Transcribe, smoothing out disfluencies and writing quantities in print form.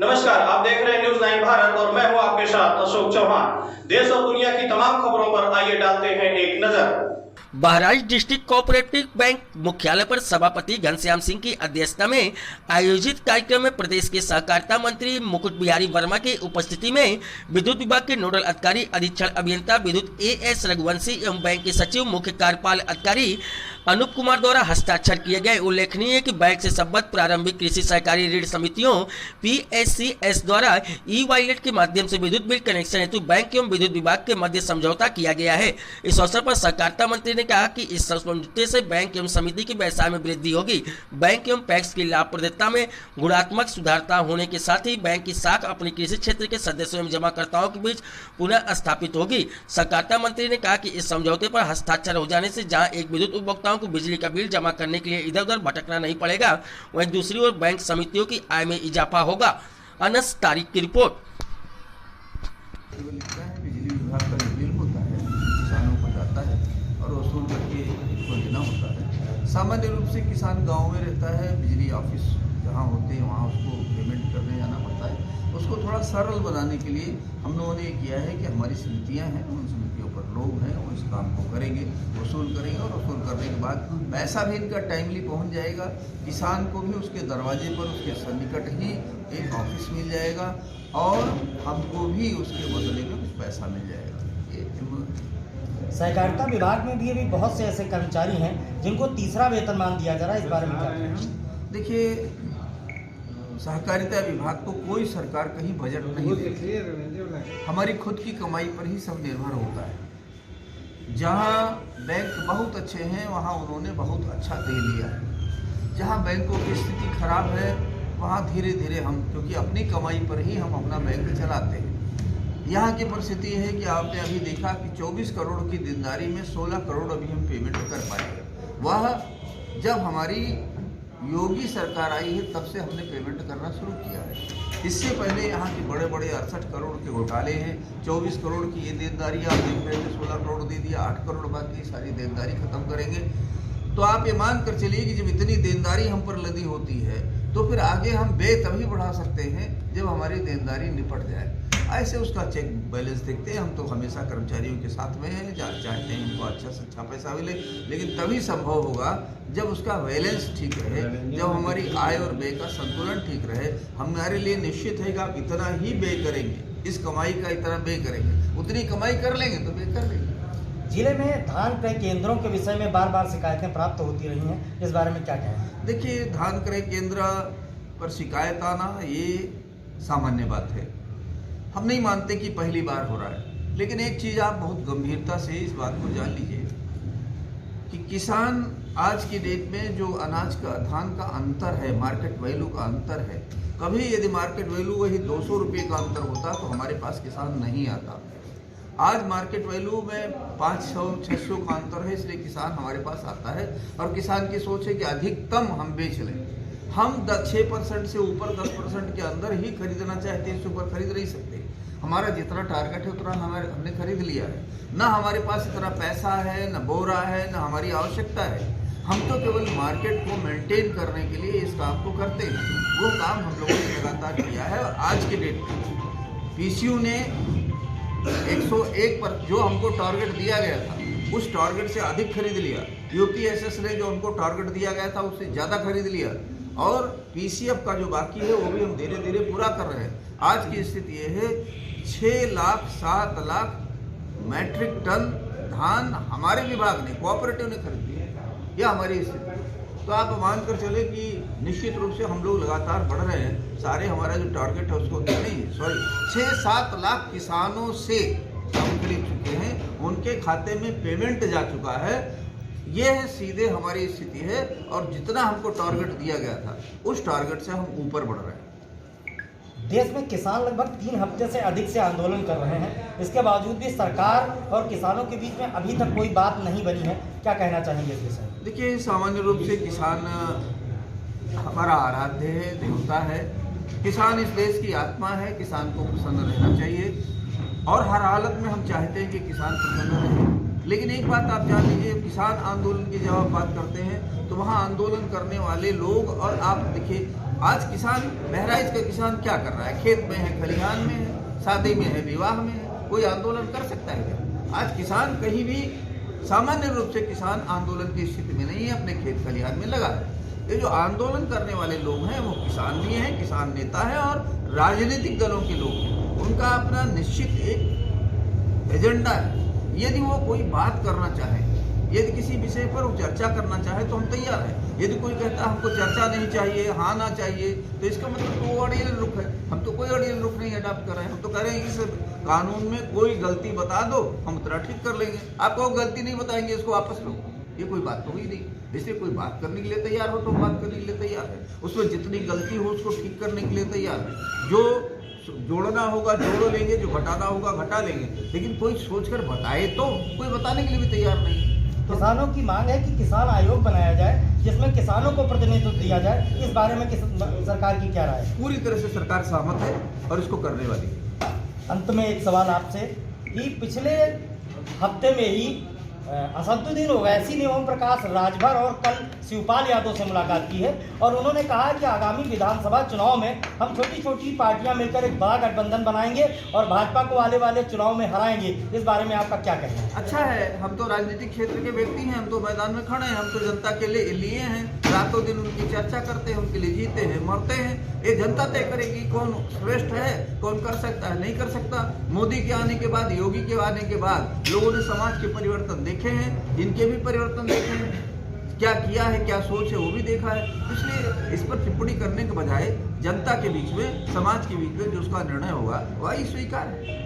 नमस्कार, आप देख रहे हैं न्यूज़ 9 भारत और मैं हूं आपके साथ अशोक चौहान। देश और दुनिया की तमाम खबरों पर आइए डालते हैं एक नजर। बहराइच डिस्ट्रिक्ट कोऑपरेटिव बैंक मुख्यालय पर सभापति घनश्याम सिंह की अध्यक्षता में आयोजित कार्यक्रम में प्रदेश के सहकारिता मंत्री मुकुट बिहारी वर्मा की उपस्थिति में विद्युत विभाग के नोडल अधिकारी अधीक्षण अभियंता विद्युत एएस रघुवंशी एवं बैंक के सचिव मुख्य कार्यपालक अधिकारी अनूप कुमार द्वारा हस्ताक्षर किए गए। उल्लेखनीय है कि बैंक से संबद्ध प्रारंभिक कृषि सहकारी ऋण समितियों PSCS द्वारा ई-वॉलेट के माध्यम से विद्युत बिल कनेक्शन हेतु बैंक एवं विद्युत विभाग के मध्य समझौता किया गया है। इस अवसर पर सहकारिता मंत्री ने कहा कि इस समझौते से बैंक एवं समिति के व्यवसाय में वृद्धि होगी। बैंक एवं पैक्स की लाभप्रदता में गुणात्मक सुधारता होने के साथ ही बैंक की साख अपनी कृषि क्षेत्र के सदस्यों एवं जमाकर्ताओं के बीच पुनः स्थापित होगी। सहकारिता मंत्री ने कहा कि इस समझौते पर हस्ताक्षर हो जाने से जहां एक विद्युत उपभोक्ताओं को बिजली का बिल जमा करने के लिए इधर उधर भटकना नहीं पड़ेगा, वहीं दूसरी ओर बैंक समितियों की आय में इजाफा होगा। अनस तारिक की रिपोर्ट। बिजली विभाग का जो बिल होता है किसानों को जाता है और वसूल करके इसको देना होता है। सामान्य रूप से किसान गांव में रहता है, बिजली ऑफिस जहां होते हैं वहां उसको पेमेंट करने जाना पड़ता है। उसको थोड़ा सरल बनाने के लिए हम लोगों ने किया है कि हमारी समितियां हैं, उन समितियों पर लोग हैं, वो इस काम को करेंगे, वसूल करेंगे और वसूल करने के बाद पैसा भी इनका टाइमली पहुंच जाएगा। किसान को भी उसके दरवाजे पर उसके सन्निकट ही एक ऑफिस मिल जाएगा और हमको भी उसके बदले में कुछ पैसा मिल जाएगा। ये सहकारिता विभाग में भी अभी बहुत से ऐसे कर्मचारी हैं जिनको तीसरा वेतनमान दिया जा रहा है, इस बारे में क्या कहें? देखिए, सहकारिता विभाग को कोई सरकार कहीं बजट नहीं देती, हमारी खुद की कमाई पर ही सब निर्भर होता है। जहाँ बैंक बहुत अच्छे हैं वहाँ उन्होंने बहुत अच्छा दे लिया है। जहाँ बैंकों की स्थिति खराब है वहाँ धीरे धीरे हम, क्योंकि अपनी कमाई पर ही हम अपना बैंक चलाते हैं। यहाँ की परिस्थिति है कि आपने अभी देखा कि 24 करोड़ की देनदारी में 16 करोड़ अभी हम पेमेंट कर पाए। वह जब हमारी योगी सरकार आई है तब से हमने पेमेंट करना शुरू किया है। इससे पहले यहाँ के बड़े बड़े 68 करोड़ के घोटाले हैं। 24 करोड़ की ये देनदारी आप देख रहे थे, 16 करोड़ दे दिया, 8 करोड़ बाकी सारी देनदारी खत्म करेंगे। तो आप ये मान कर चलिए कि जब इतनी देनदारी हम पर लदी होती है तो फिर आगे हम तभी बढ़ा सकते हैं जब हमारी देनदारी निपट जाए। ऐसे उसका चेक बैलेंस देखते हैं। हम तो हमेशा कर्मचारियों के साथ में हैं, चाहते हैं उनको अच्छा से अच्छा पैसा मिले, लेकिन तभी संभव होगा जब उसका बैलेंस ठीक रहे, जब हमारी आय और व्यय का संतुलन ठीक रहे। हमारे लिए निश्चित है कि आप इतना ही व्यय करेंगे, इस कमाई का इतना व्यय करेंगे, उतनी कमाई कर लेंगे तो व्यय कर लेंगे। जिले में धान क्रय केंद्रों के विषय में बार बार शिकायतें प्राप्त होती रही हैं, इस बारे में क्या कहें? देखिए, धान क्रय केंद्र पर शिकायत आना ये सामान्य बात है। हम नहीं मानते कि पहली बार हो रहा है, लेकिन एक चीज़ आप बहुत गंभीरता से इस बात को जान लीजिए कि किसान आज की डेट में जो अनाज का, धान का अंतर है, मार्केट वैल्यू का अंतर है, कभी यदि मार्केट वैल्यू वही 200 रुपये का अंतर होता तो हमारे पास किसान नहीं आता। आज मार्केट वैल्यू में 500-600 का अंतर है, इसलिए किसान हमारे पास आता है और किसान की सोच है कि अधिकतम हम बेच लें। हम 6% से ऊपर 10% के अंदर ही खरीदना चाहते हैं, इससे ऊपर खरीद नहीं सकते। हमारा जितना टारगेट है उतना हमने खरीद लिया है। ना हमारे पास इतना पैसा है, ना बोरा है, ना हमारी आवश्यकता है। हम तो केवल मार्केट को मेंटेन करने के लिए इस काम को करते हैं। वो काम हम लोगों ने लगातार किया है और आज के डेट में PCU ने 101 पर जो हमको टारगेट दिया गया था उस टारगेट से अधिक खरीद लिया। UPSS ने जो हमको टारगेट दिया गया था उससे ज़्यादा खरीद लिया और PCF का जो बाकी है वो भी हम धीरे धीरे पूरा कर रहे हैं। आज की स्थिति ये है 6 लाख 7 लाख मैट्रिक टन धान हमारे विभाग ने, कोऑपरेटिव ने खरीद लिया। यह हमारी स्थिति। तो आप मान कर चले कि निश्चित रूप से हम लोग लगातार बढ़ रहे हैं। सारे हमारा जो टारगेट है उसको नहीं, 6-7 लाख किसानों से हम खरीद चुके हैं, उनके खाते में पेमेंट जा चुका है। यह सीधे हमारी स्थिति है और जितना हमको टारगेट दिया गया था उस टारगेट से हम ऊपर बढ़ रहे हैं। देश में किसान लगभग 3 हफ्ते से अधिक से आंदोलन कर रहे हैं, इसके बावजूद भी सरकार और किसानों के बीच में अभी तक कोई बात नहीं बनी है, क्या कहना चाहेंगे इस विषय में? देखिए, सामान्य रूप से किसान हमारा आराध्य है, देवता है। किसान इस देश की आत्मा है, किसान को प्रसन्न रहना चाहिए और हर हालत में हम चाहते हैं कि किसान प्रसन्न रहे। लेकिन एक बात आप जान लीजिए, किसान आंदोलन की जब आप बात करते हैं तो वहाँ आंदोलन करने वाले लोग और आप देखिए आज किसान, बहराइच का किसान क्या कर रहा है? खेत में है, खलिहान में है, शादी में है, विवाह में है। कोई आंदोलन कर सकता है क्या? आज किसान कहीं भी सामान्य रूप से किसान आंदोलन की स्थिति में नहीं है, अपने खेत खलिहान में लगा है। ये जो आंदोलन करने वाले लोग हैं वो किसान भी हैं, किसान नेता हैं और राजनीतिक दलों के लोग हैं। उनका अपना निश्चित एक एजेंडा है। यदि वो कोई बात करना चाहे, यदि किसी विषय पर वो चर्चा करना चाहे तो हम तैयार हैं। यदि कोई कहता है हमको चर्चा नहीं चाहिए, हाँ ना चाहिए, तो इसका मतलब तो वो अड़ियल रुख है। हम तो कोई अड़ियल रुख नहीं अडॉप्ट कर रहे हैं। हम तो कह रहे हैं इस कानून में कोई गलती बता दो, हम उतना ठीक कर लेंगे। आपको गलती नहीं बताएंगे, इसको वापस लो। ये कोई बात तो हुई नहीं। इसलिए कोई बात करने के लिए तैयार हो तो बात करने के लिए तैयार है, उसमें जितनी गलती हो उसको ठीक करने के लिए तैयार है। जो जोड़ना होगा जोड़ लेंगे, जो घटाना होगा घटा लेंगे, लेकिन कोई सोचकर बताए तो, कोई बताने के लिए भी तैयार नहीं। किसानों की मांग है कि किसान आयोग बनाया जाए जिसमें किसानों को प्रतिनिधित्व दिया जाए। इस बारे में सरकार की क्या राय है? पूरी तरह से सरकार सहमत है और इसको करने वाली है। अंत में एक सवाल आपसे कि पिछले हफ्ते में ही असदुद्दीन ओवैसी ने ओम प्रकाश राजभर और कल शिवपाल यादव से मुलाकात की है और उन्होंने कहा कि आगामी विधानसभा चुनाव में हम छोटी छोटी पार्टियां मिलकर एक बड़ा गठबंधन बनाएंगे और भाजपा को आने वाले चुनाव में हराएंगे। इस बारे में आपका क्या कहना है? अच्छा है, हम तो राजनीतिक क्षेत्र के व्यक्ति हैं, हम तो मैदान में खड़े हैं, हम तो जनता के लिए हैं, रातों दिन उनकी चर्चा करते हैं, उनके लिए जीते हैं, मरते हैं। ये जनता तय करेगी कौन श्रेष्ठ है, कौन कर सकता है, नहीं कर सकता। मोदी के आने के बाद, योगी के आने के बाद लोगों ने समाज के परिवर्तन देखे हैं, इनके भी परिवर्तन देखे हैं, क्या किया है, क्या सोच है वो भी देखा है। इसलिए इस पर टिप्पणी करने के बजाय जनता के बीच में, समाज के बीच में जो उसका निर्णय होगा वही स्वीकार है।